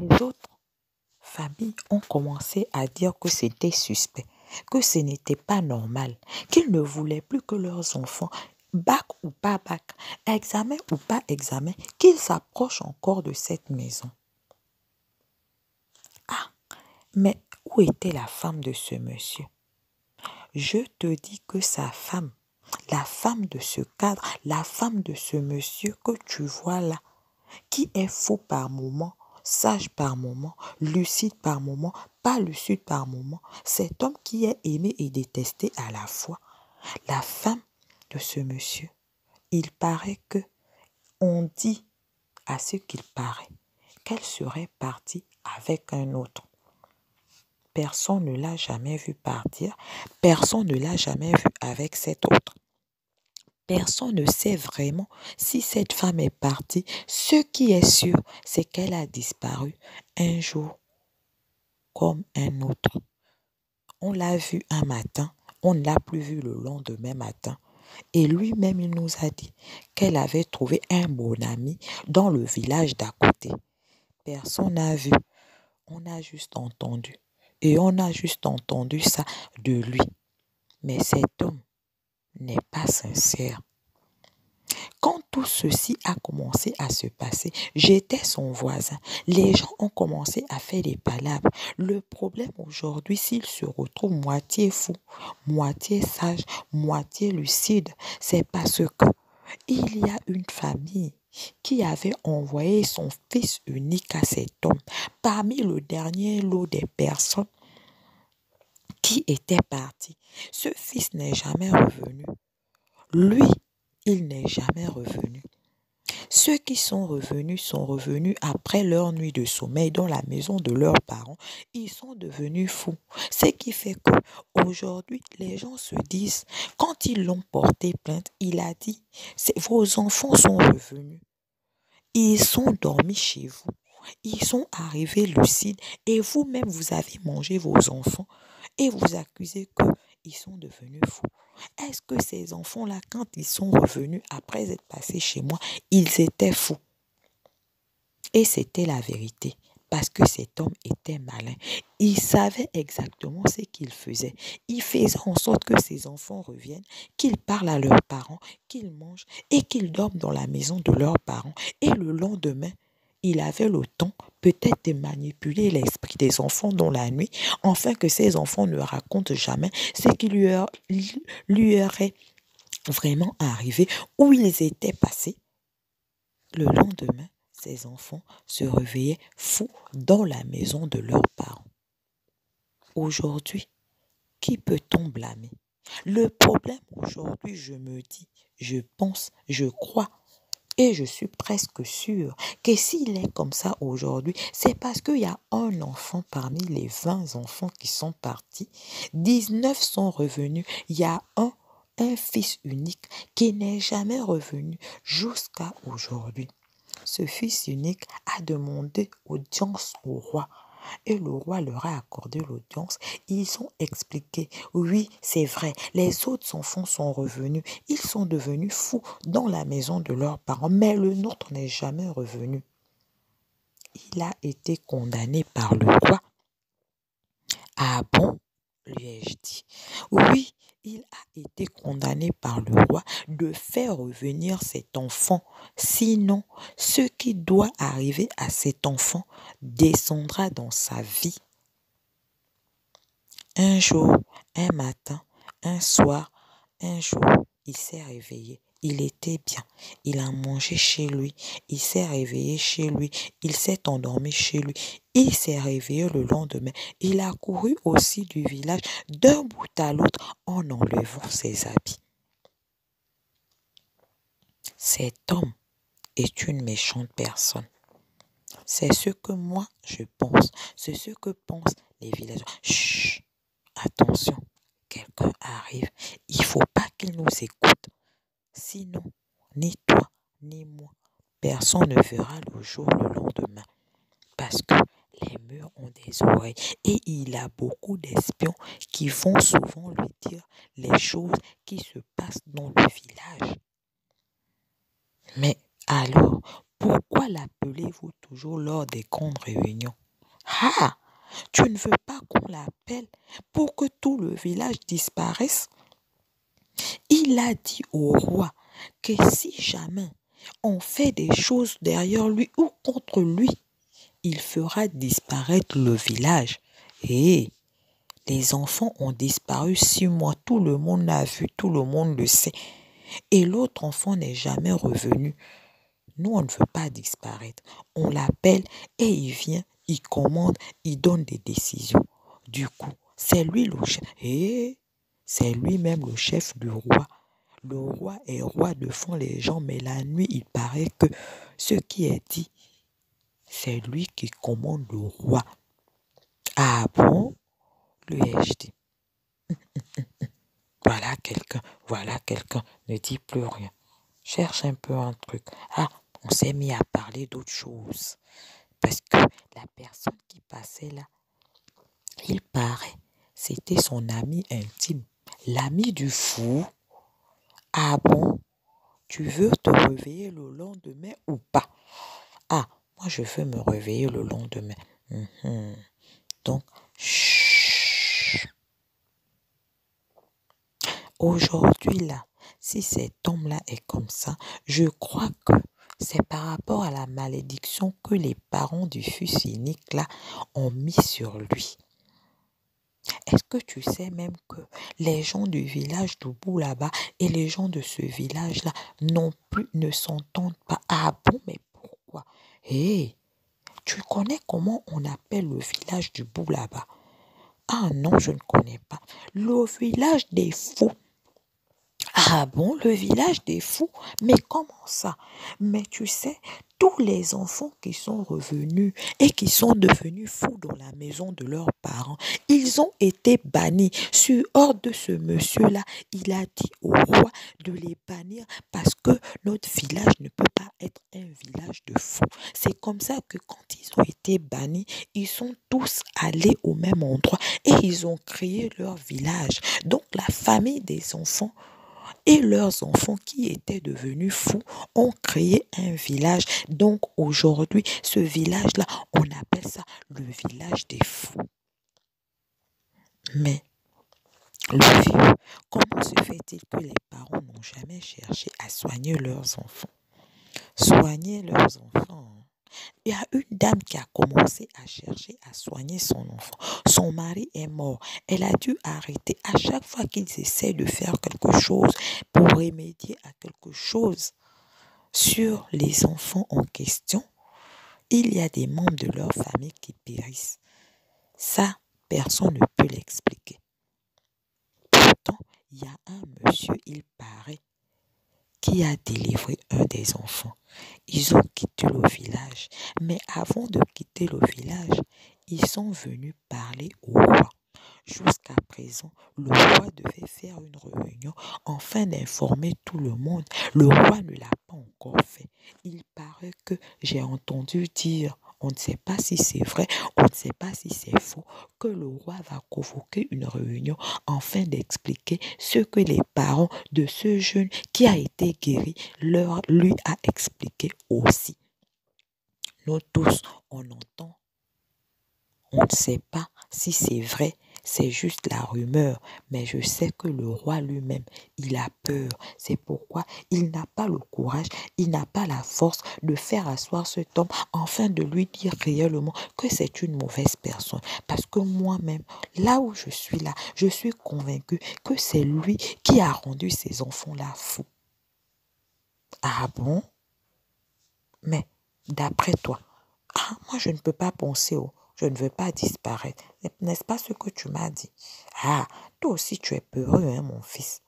Les autres familles ont commencé à dire que c'était suspect, que ce n'était pas normal, qu'ils ne voulaient plus que leurs enfants, bac ou pas bac, examen ou pas examen, qu'ils s'approchent encore de cette maison. Ah, mais où était la femme de ce monsieur? Je te dis que sa femme, la femme de ce cadre, la femme de ce monsieur que tu vois là, qui est fou par moment, sage par moment, lucide par moment, pas lucide par moment, cet homme qui est aimé et détesté à la fois, la femme de ce monsieur, il paraît que, on dit à ce qu'il paraît, qu'elle serait partie avec un autre. Personne ne l'a jamais vu partir, personne ne l'a jamais vu avec cet autre. Personne ne sait vraiment si cette femme est partie. Ce qui est sûr, c'est qu'elle a disparu un jour comme un autre. On l'a vue un matin, on ne l'a plus vue le lendemain matin. Et lui-même, il nous a dit qu'elle avait trouvé un bon ami dans le village d'à côté. Personne n'a vu, on a juste entendu. Et on a juste entendu ça de lui. Mais cet homme n'est pas sincère. Quand tout ceci a commencé à se passer, j'étais son voisin. Les gens ont commencé à faire des palabres. Le problème aujourd'hui, s'il se retrouve moitié fou, moitié sage, moitié lucide, c'est parce que il y a une famille qui avait envoyé son fils unique à cet homme. Parmi le dernier lot des personnes qui étaient parties, ce fils n'est jamais revenu. Lui, il n'est jamais revenu. Ceux qui sont revenus après leur nuit de sommeil dans la maison de leurs parents. Ils sont devenus fous. Ce qui fait que aujourd'hui, les gens se disent, quand ils l'ont porté plainte, il a dit, vos enfants sont revenus. Ils sont dormis chez vous. Ils sont arrivés lucides et vous-même, vous avez mangé vos enfants et vous accusez qu'ils sont devenus fous. Est-ce que ces enfants-là, quand ils sont revenus après être passés chez moi, ils étaient fous? Et c'était la vérité. Parce que cet homme était malin. Il savait exactement ce qu'il faisait. Il faisait en sorte que ses enfants reviennent, qu'ils parlent à leurs parents, qu'ils mangent et qu'ils dorment dans la maison de leurs parents. Et le lendemain, il avait le temps peut-être de manipuler l'esprit des enfants dans la nuit, afin que ces enfants ne racontent jamais ce qui lui aurait vraiment arrivé, où ils étaient passés. Le lendemain, ces enfants se réveillaient fous dans la maison de leurs parents. Aujourd'hui, qui peut-on blâmer? Le problème aujourd'hui, je me dis, je pense, je crois, et je suis presque sûre que s'il est comme ça aujourd'hui, c'est parce qu'il y a un enfant parmi les 20 enfants qui sont partis. 19 sont revenus. Il y a un fils unique qui n'est jamais revenu jusqu'à aujourd'hui. Ce fils unique a demandé audience au roi. Et le roi leur a accordé l'audience. Ils ont expliqué, oui, c'est vrai, les autres enfants sont revenus. Ils sont devenus fous dans la maison de leurs parents, mais le nôtre n'est jamais revenu. Il a été condamné par le roi. Ah bon, lui ai-je dit. Oui, il a été condamné par le roi de faire revenir cet enfant. Sinon, ce qui doit arriver à cet enfant descendra dans sa vie. Un jour, un matin, un soir, un jour, il s'est réveillé. Il était bien. Il a mangé chez lui. Il s'est réveillé chez lui. Il s'est endormi chez lui. Il s'est réveillé le lendemain. Il a couru aussi du village d'un bout à l'autre en enlevant ses habits. Cet homme est une méchante personne. C'est ce que moi je pense. C'est ce que pensent les villageois. Chut! Attention, quelqu'un arrive. Il ne faut pas qu'il nous écoute. Sinon, ni toi, ni moi, personne ne verra le jour le lendemain. Parce que les murs ont des oreilles. Et il a beaucoup d'espions qui vont souvent lui dire les choses qui se passent dans le village. Mais alors, Pourquoi l'appelez-vous toujours lors des grandes réunions? Ah! Tu ne veux pas qu'on l'appelle pour que tout le village disparaisse? Il a dit au roi que si jamais on fait des choses derrière lui ou contre lui, il fera disparaître le village. Et les enfants ont disparu 6 mois, tout le monde l'a vu, tout le monde le sait. Et l'autre enfant n'est jamais revenu. Nous, on ne veut pas disparaître. On l'appelle et il vient, il commande, il donne des décisions. Du coup, c'est lui le chef. Et c'est lui-même le chef du roi. Le roi est roi devant les gens, mais la nuit, il paraît que ce qui est dit, c'est lui qui commande le roi. Ah bon? Lui ai-je dit. Voilà quelqu'un, ne dis plus rien. Cherche un peu un truc. Ah, on s'est mis à parler d'autre chose. Parce que la personne qui passait là, il paraît, c'était son ami intime. L'ami du fou. Ah bon? Tu veux te réveiller le lendemain ou pas? Ah, moi je veux me réveiller le lendemain. Donc, chut. Aujourd'hui là, si cet homme-là est comme ça, je crois que c'est par rapport à la malédiction que les parents du fils unique là ont mis sur lui. Est-ce que tu sais même que les gens du village du bout là-bas et les gens de ce village-là non plus ne s'entendent pas? Ah bon, mais pourquoi? Hé, tu connais comment on appelle le village du bout là-bas? Ah non, je ne connais pas. Le village des fous. Ah bon, le village des fous? Mais comment ça? Mais tu sais, tous les enfants qui sont revenus et qui sont devenus fous dans la maison de leurs parents, ils ont été bannis. Sur ordre de ce monsieur-là, il a dit au roi de les bannir parce que notre village ne peut pas être un village de fous. C'est comme ça que quand ils ont été bannis, ils sont tous allés au même endroit et ils ont créé leur village. Donc la famille des enfants et leurs enfants qui étaient devenus fous ont créé un village. Donc aujourd'hui, ce village-là, on appelle ça le village des fous. Mais le vieux, comment se fait-il que les parents n'ont jamais cherché à soigner leurs enfants? Soigner leurs enfants. Il y a une dame qui a commencé à chercher à soigner son enfant. Son mari est mort. Elle a dû arrêter. À chaque fois qu'ils essaient de faire quelque chose pour remédier à quelque chose sur les enfants en question, il y a des membres de leur famille qui périssent. Ça, personne ne peut l'expliquer. Pourtant, il y a un monsieur, il paraît, qui a délivré un des enfants. Ils ont quitté le village, mais avant de quitter le village, ils sont venus parler au roi. Jusqu'à présent, le roi devait faire une réunion afin d'informer tout le monde. Le roi ne l'a pas encore fait. Il paraît que j'ai entendu dire, on ne sait pas si c'est vrai, on ne sait pas si c'est faux, que le roi va convoquer une réunion afin d'expliquer ce que les parents de ce jeune qui a été guéri lui a expliqué aussi. Nous tous, on entend, on ne sait pas si c'est vrai, c'est juste la rumeur, mais je sais que le roi lui-même, il a peur. C'est pourquoi il n'a pas le courage, il n'a pas la force de faire asseoir cet homme afin de lui dire réellement que c'est une mauvaise personne. Parce que moi-même, là où je suis là, je suis convaincue que c'est lui qui a rendu ces enfants-là fous. Ah bon? Mais d'après toi, moi je ne peux pas penser je ne veux pas disparaître. N'est-ce pas ce que tu m'as dit? Ah, toi aussi tu es peureux, hein, mon fils.